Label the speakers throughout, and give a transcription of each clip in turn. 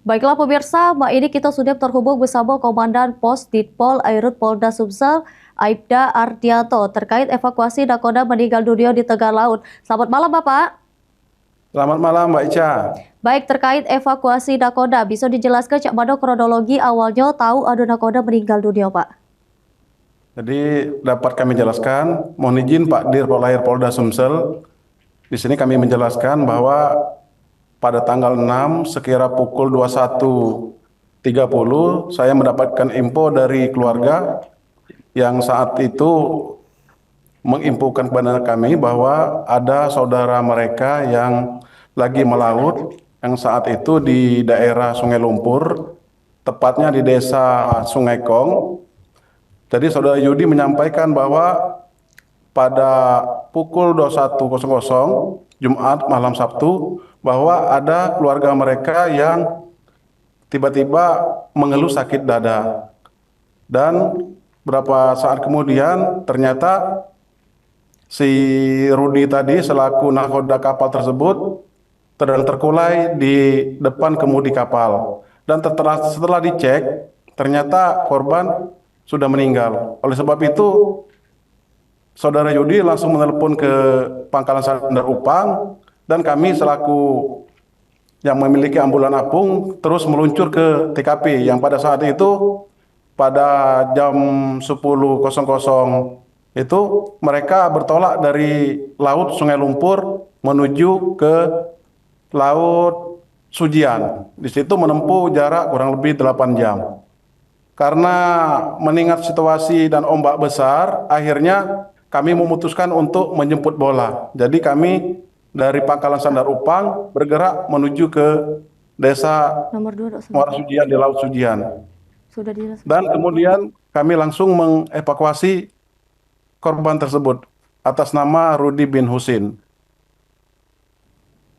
Speaker 1: Baiklah pemirsa, ini kita sudah terhubung bersama Komandan Pos Ditpol Airut Polda Sumsel, Aibda Ardianto, terkait evakuasi nakoda meninggal dunia di tengah laut. Selamat malam Bapak.
Speaker 2: Selamat malam Mbak Ica.
Speaker 1: Baik, terkait evakuasi nakoda, bisa dijelaskan cak mana kronologi awalnya tahu ada nakoda meninggal dunia Pak?
Speaker 2: Jadi dapat kami jelaskan, mohon izin Pak Dirpol Air Polda Sumsel. Di sini kami menjelaskan bahwa pada tanggal 6 sekira pukul 21.30 saya mendapatkan info dari keluarga yang saat itu menginfokan kepada kami bahwa ada saudara mereka yang lagi melaut yang saat itu di daerah Sungai Lumpur, tepatnya di desa Sungai Kong. Jadi saudara Yudi menyampaikan bahwa pada pukul 21.00 Jumat malam Sabtu bahwa ada keluarga mereka yang tiba-tiba mengeluh sakit dada. Dan beberapa saat kemudian ternyata si Rudi tadi selaku nakoda kapal tersebut terkulai di depan kemudi kapal. Dan setelah dicek ternyata korban sudah meninggal. Oleh sebab itu Saudara Yudi langsung menelpon ke Pangkalan Sandar Upang dan kami selaku yang memiliki ambulan apung terus meluncur ke TKP yang pada saat itu pada jam 10.00 itu mereka bertolak dari Laut Sungai Lumpur menuju ke Laut Sujian. Di situ menempuh jarak kurang lebih 8 jam. Karena mengingat situasi dan ombak besar, akhirnya kami memutuskan untuk menjemput bola. Jadi kami dari Pangkalan Sandar Upang bergerak menuju ke desa
Speaker 1: Nomor 2,
Speaker 2: Muara Sujian di Laut Sujian.
Speaker 1: sudah dijelaskan.
Speaker 2: Dan kemudian kami langsung mengevakuasi korban tersebut atas nama Rudi bin Husin.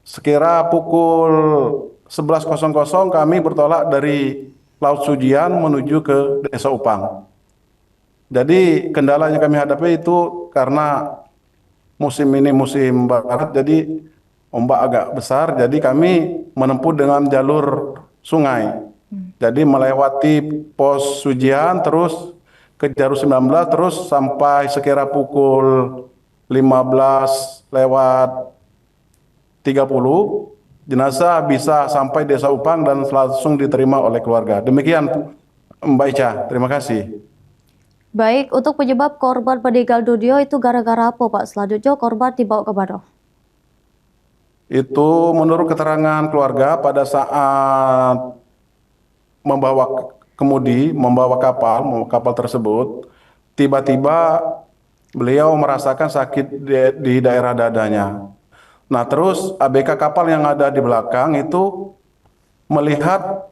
Speaker 2: Sekira pukul 11.00 kami bertolak dari Laut Sujian menuju ke Desa Upang. Jadi kendala yang kami hadapi itu karena musim ini musim barat, jadi ombak agak besar, jadi kami menempuh dengan jalur sungai. Jadi melewati pos Sujian, terus ke Jaru 19, terus sampai sekira pukul 15:30, jenazah bisa sampai Desa Upang dan langsung diterima oleh keluarga. Demikian Mbak Ica, terima kasih.
Speaker 1: Baik, untuk penyebab korban meninggal dunia itu gara-gara apa Pak? Selanjutnya korban dibawa ke mana?
Speaker 2: Itu menurut keterangan keluarga pada saat membawa kapal tersebut, tiba-tiba beliau merasakan sakit di daerah dadanya. Nah, terus ABK kapal yang ada di belakang itu melihat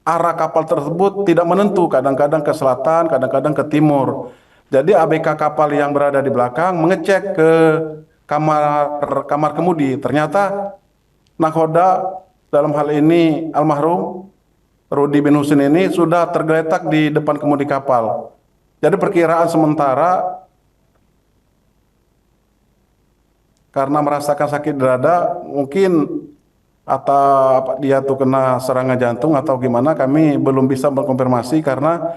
Speaker 2: arah kapal tersebut tidak menentu, kadang-kadang ke selatan, kadang-kadang ke timur. Jadi ABK kapal yang berada di belakang mengecek ke kamar kemudi. Ternyata nakoda dalam hal ini almarhum Rudi bin Husin ini sudah tergeletak di depan kemudi kapal. Jadi perkiraan sementara karena merasakan sakit dada, mungkin atau dia tuh kena serangan jantung atau gimana, kami belum bisa mengkonfirmasi karena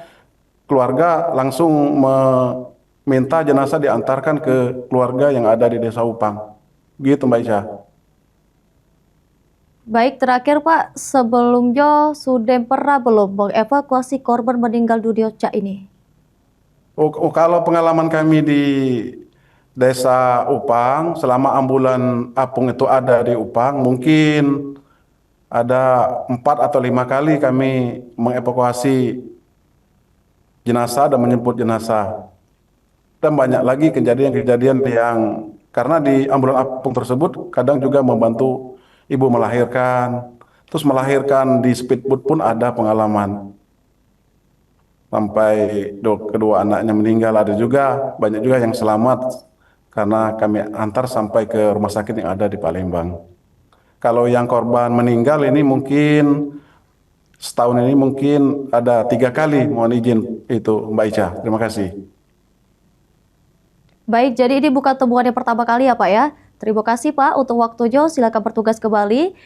Speaker 2: keluarga langsung meminta jenazah diantarkan ke keluarga yang ada di Desa Upang. Gitu Mbak Isya.
Speaker 1: Baik, terakhir Pak, sebelumnya sudah pernah belum mengevakuasi korban meninggal dunia Cak ini?
Speaker 2: Kalau pengalaman kami di Desa Upang, selama ambulan apung itu ada di Upang, mungkin ada 4 atau 5 kali kami mengevakuasi jenazah dan menjemput jenazah. Dan banyak lagi kejadian-kejadian yang karena di ambulan apung tersebut kadang juga membantu ibu melahirkan, terus melahirkan di speedboat pun ada pengalaman. Sampai kedua anaknya meninggal, ada juga banyak juga yang selamat karena kami antar sampai ke rumah sakit yang ada di Palembang. Kalau yang korban meninggal ini mungkin setahun ini mungkin ada 3 kali, mohon izin itu Mbak Ica. Terima kasih.
Speaker 1: Baik, jadi ini bukan temuan yang pertama kali ya Pak ya. Terima kasih Pak untuk waktunya, silakan bertugas kembali.